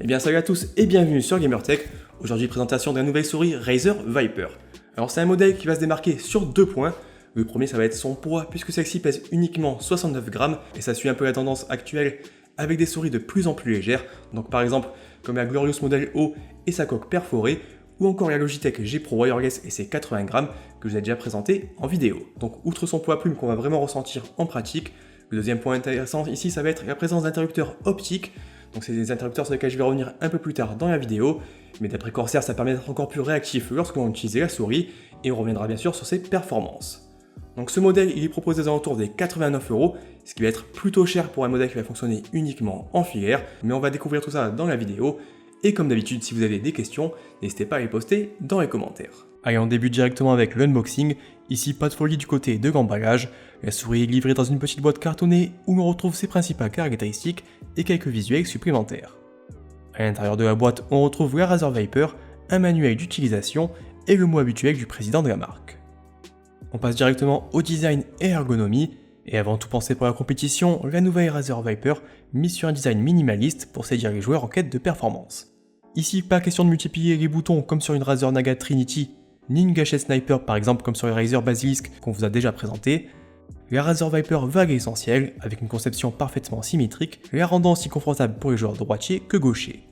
Eh bien salut à tous et bienvenue sur Gamertech. Aujourd'hui présentation de la nouvelle souris Razer Viper. Alors c'est un modèle qui va se démarquer sur deux points. Le premier ça va être son poids puisque celle-ci pèse uniquement 69 grammes et ça suit un peu la tendance actuelle avec des souris de plus en plus légères. Donc par exemple comme la Glorious Model O et sa coque perforée ou encore la Logitech G Pro Wireless et ses 80 grammes que je vous ai déjà présenté en vidéo. Donc outre son poids plume qu'on va vraiment ressentir en pratique, le deuxième point intéressant ici ça va être la présence d'interrupteurs optiques. Donc c'est des interrupteurs sur lesquels je vais revenir un peu plus tard dans la vidéo, mais d'après Corsair ça permet d'être encore plus réactif lorsque l'on utilise la souris, et on reviendra bien sûr sur ses performances. Donc ce modèle il est proposé aux alentours des 89€, ce qui va être plutôt cher pour un modèle qui va fonctionner uniquement en filaire, mais on va découvrir tout ça dans la vidéo, et comme d'habitude si vous avez des questions, n'hésitez pas à les poster dans les commentaires. Allez, on débute directement avec l'unboxing. Ici, pas de folie du côté de l'emballage. La souris est livrée dans une petite boîte cartonnée où l'on retrouve ses principales caractéristiques et quelques visuels supplémentaires. À l'intérieur de la boîte, on retrouve la Razer Viper, un manuel d'utilisation et le mot habituel du président de la marque. On passe directement au design et ergonomie. Et avant tout penser pour la compétition, la nouvelle Razer Viper mise sur un design minimaliste pour séduire les joueurs en quête de performance. Ici, pas question de multiplier les boutons comme sur une Razer Naga Trinity, ni une gâchette sniper par exemple comme sur les Razer Basilisk qu'on vous a déjà présenté. La Razer Viper va à l'essentiel, avec une conception parfaitement symétrique, la rendant aussi confortable pour les joueurs droitiers que gauchers.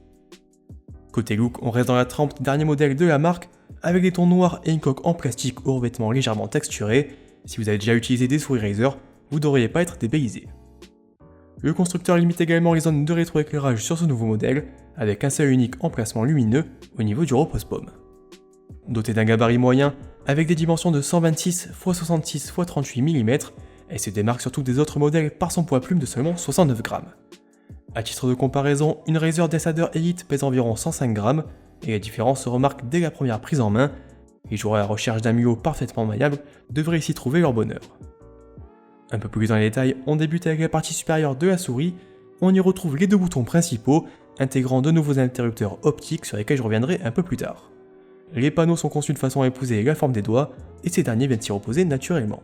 Côté look, on reste dans la trempe des derniers modèles de la marque, avec des tons noirs et une coque en plastique au revêtement légèrement texturé. Si vous avez déjà utilisé des souris Razer, vous ne devriez pas être dépaysé. Le constructeur limite également les zones de rétroéclairage sur ce nouveau modèle, avec un seul et unique emplacement lumineux au niveau du repose-pomme. Dotée d'un gabarit moyen, avec des dimensions de 126 x 66 x 38 mm, elle se démarque surtout des autres modèles par son poids plume de seulement 69 grammes. A titre de comparaison, une Razer Descender Elite pèse environ 105 grammes, et la différence se remarque dès la première prise en main. Les joueurs à la recherche d'un mulot parfaitement maniable devraient ici trouver leur bonheur. Un peu plus dans les détails, on débute avec la partie supérieure de la souris, on y retrouve les deux boutons principaux, intégrant de nouveaux interrupteurs optiques sur lesquels je reviendrai un peu plus tard. Les panneaux sont conçus de façon à épouser la forme des doigts, et ces derniers viennent s'y reposer naturellement.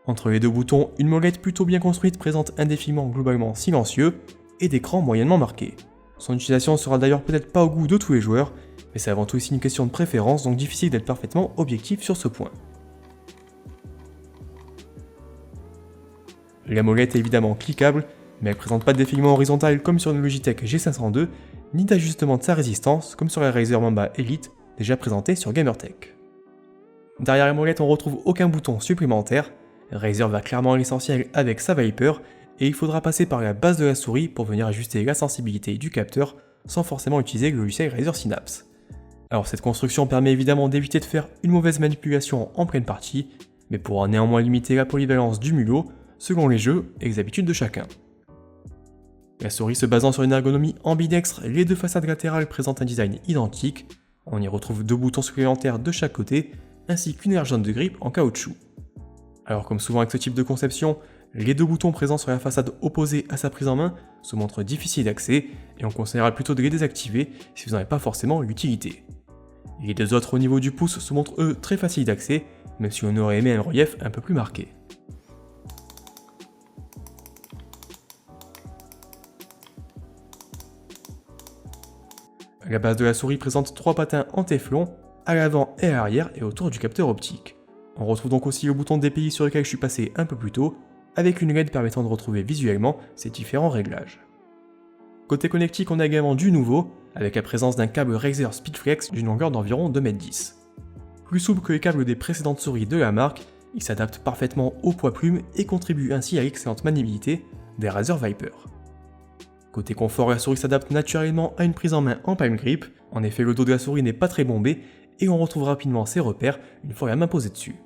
Entre les deux boutons, une molette plutôt bien construite présente un défilement globalement silencieux, et d'écran moyennement marqué. Son utilisation sera d'ailleurs peut-être pas au goût de tous les joueurs, mais c'est avant tout ici une question de préférence, donc difficile d'être parfaitement objectif sur ce point. La molette est évidemment cliquable, mais elle ne présente pas de défilement horizontal comme sur une Logitech G502, ni d'ajustement de sa résistance comme sur la Razer Mamba Elite, déjà présentée sur Gamertech. Derrière la molette, on retrouve aucun bouton supplémentaire. Razer va clairement à l'essentiel avec sa Viper, et il faudra passer par la base de la souris pour venir ajuster la sensibilité du capteur sans forcément utiliser le logiciel Razer Synapse. Alors cette construction permet évidemment d'éviter de faire une mauvaise manipulation en pleine partie, mais pourra néanmoins limiter la polyvalence du mulot selon les jeux et les habitudes de chacun. La souris se basant sur une ergonomie ambidextre, les deux façades latérales présentent un design identique. On y retrouve deux boutons supplémentaires de chaque côté, ainsi qu'une aire jaune de grippe en caoutchouc. Alors comme souvent avec ce type de conception, les deux boutons présents sur la façade opposée à sa prise en main se montrent difficiles d'accès, et on conseillera plutôt de les désactiver si vous n'en avez pas forcément l'utilité. Les deux autres au niveau du pouce se montrent eux très faciles d'accès, même si on aurait aimé un relief un peu plus marqué. La base de la souris présente trois patins en téflon, à l'avant et à l'arrière et autour du capteur optique. On retrouve donc aussi le bouton DPI sur lequel je suis passé un peu plus tôt, avec une LED permettant de retrouver visuellement ces différents réglages. Côté connectique, on a également du nouveau, avec la présence d'un câble Razer Speedflex d'une longueur d'environ 2,10 m. Plus souple que les câbles des précédentes souris de la marque, il s'adapte parfaitement au poids plume et contribue ainsi à l'excellente maniabilité des Razer Viper. Côté confort, la souris s'adapte naturellement à une prise en main en palm grip, en effet le dos de la souris n'est pas très bombé et on retrouve rapidement ses repères une fois la main posée dessus.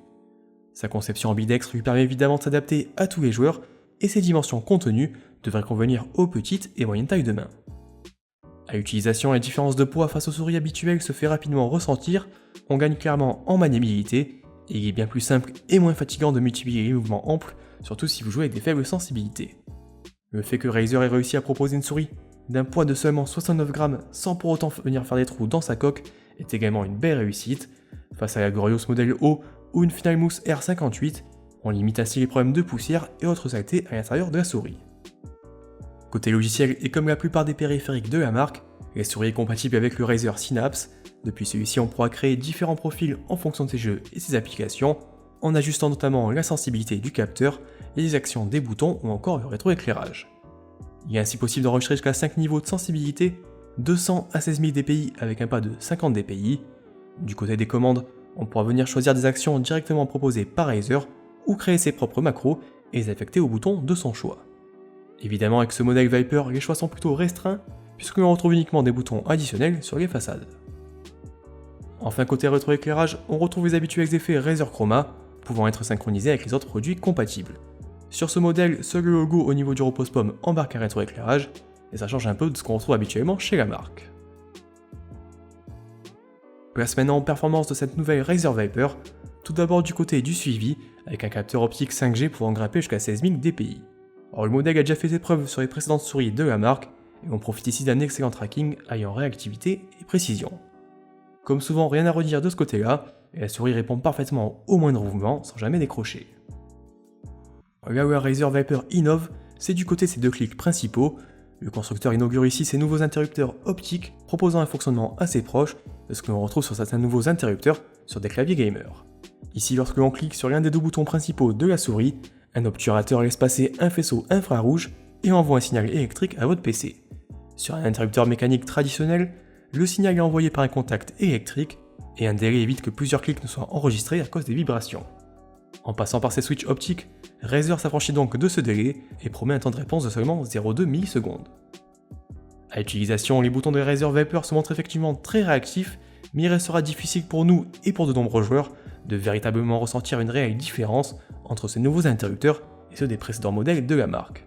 Sa conception ambidextre lui permet évidemment de s'adapter à tous les joueurs et ses dimensions contenues devraient convenir aux petites et moyennes tailles de main. À l'utilisation, la différence de poids face aux souris habituelles se fait rapidement ressentir, on gagne clairement en maniabilité et il est bien plus simple et moins fatigant de multiplier les mouvements amples, surtout si vous jouez avec des faibles sensibilités. Le fait que Razer ait réussi à proposer une souris d'un poids de seulement 69 grammes sans pour autant venir faire des trous dans sa coque est également une belle réussite. Face à la Glorious Model O ou une Finalmousse R58, on limite ainsi les problèmes de poussière et autres saletés à l'intérieur de la souris. Côté logiciel, et comme la plupart des périphériques de la marque, La souris est compatible avec le Razer Synapse. Depuis celui-ci, on pourra créer différents profils en fonction de ses jeux et ses applications, en ajustant notamment la sensibilité du capteur, les actions des boutons ou encore le rétroéclairage. Il est ainsi possible d'enregistrer jusqu'à 5 niveaux de sensibilité, 200 à 16 000 dpi avec un pas de 50 dpi. Du côté des commandes, on pourra venir choisir des actions directement proposées par Razer ou créer ses propres macros et les affecter au bouton de son choix. Évidemment, avec ce modèle Viper, les choix sont plutôt restreints puisque l'on retrouve uniquement des boutons additionnels sur les façades. Enfin, côté rétroéclairage, on retrouve les habituels effets Razer Chroma, pouvant être synchronisés avec les autres produits compatibles. Sur ce modèle, seul le logo au niveau du repose-pomme embarque un rétroéclairage, et ça change un peu de ce qu'on retrouve habituellement chez la marque. Place maintenant aux performances de cette nouvelle Razer Viper, tout d'abord du côté du suivi, avec un capteur optique 5G pouvant grimper jusqu'à 16 000 dpi. Or, le modèle a déjà fait ses preuves sur les précédentes souris de la marque, et on profite ici d'un excellent tracking alliant réactivité et précision. Comme souvent, rien à redire de ce côté-là, et la souris répond parfaitement au moindre mouvement sans jamais décrocher. Là où la Razer Viper innove, c'est du côté de ses deux clics principaux. Le constructeur inaugure ici ses nouveaux interrupteurs optiques, proposant un fonctionnement assez proche de ce que l'on retrouve sur certains nouveaux interrupteurs sur des claviers gamer. Ici, lorsque l'on clique sur l'un des deux boutons principaux de la souris, un obturateur laisse passer un faisceau infrarouge et envoie un signal électrique à votre PC. Sur un interrupteur mécanique traditionnel, le signal est envoyé par un contact électrique et un délai évite que plusieurs clics ne soient enregistrés à cause des vibrations. En passant par ces switches optiques, Razer s'affranchit donc de ce délai et promet un temps de réponse de seulement 0,2 millisecondes. À l'utilisation, les boutons de Razer Viper se montrent effectivement très réactifs, mais il restera difficile pour nous et pour de nombreux joueurs de véritablement ressentir une réelle différence entre ces nouveaux interrupteurs et ceux des précédents modèles de la marque.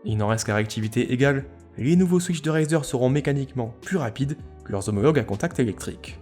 Il n'en reste qu'à réactivité égale, les nouveaux switches de Razer seront mécaniquement plus rapides que leurs homologues à contact électrique.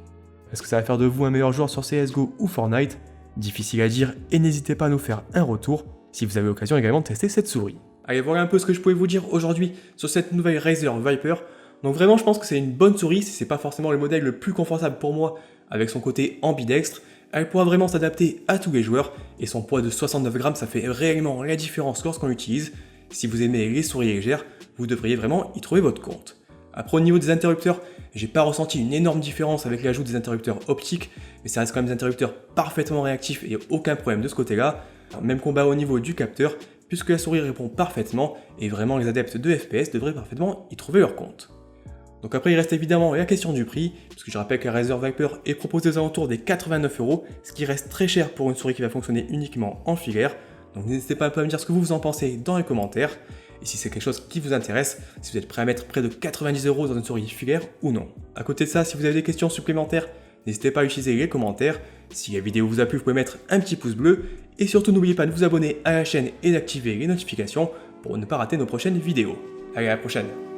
Est-ce que ça va faire de vous un meilleur joueur sur CSGO ou Fortnite? Difficile à dire, et n'hésitez pas à nous faire un retour si vous avez l'occasion également de tester cette souris. Allez, voilà un peu ce que je pouvais vous dire aujourd'hui sur cette nouvelle Razer Viper. Donc vraiment, je pense que c'est une bonne souris, si c'est pas forcément le modèle le plus confortable pour moi avec son côté ambidextre. Elle pourra vraiment s'adapter à tous les joueurs, et son poids de 69 grammes, ça fait réellement la différence lorsqu'on l'utilise. Si vous aimez les souris légères, vous devriez vraiment y trouver votre compte. Après, au niveau des interrupteurs, j'ai pas ressenti une énorme différence avec l'ajout des interrupteurs optiques, mais ça reste quand même des interrupteurs parfaitement réactifs et aucun problème de ce côté-là. Même combat au niveau du capteur, puisque la souris répond parfaitement et vraiment les adeptes de FPS devraient parfaitement y trouver leur compte. Donc après, il reste évidemment la question du prix, puisque je rappelle que la Razer Viper est proposée aux alentours des 89€, ce qui reste très cher pour une souris qui va fonctionner uniquement en filaire. Donc n'hésitez pas à me dire ce que vous en pensez dans les commentaires, et si c'est quelque chose qui vous intéresse, si vous êtes prêt à mettre près de 90€ dans une souris filaire ou non. À côté de ça, si vous avez des questions supplémentaires, n'hésitez pas à utiliser les commentaires. Si la vidéo vous a plu, vous pouvez mettre un petit pouce bleu, et surtout n'oubliez pas de vous abonner à la chaîne et d'activer les notifications pour ne pas rater nos prochaines vidéos. Allez, à la prochaine!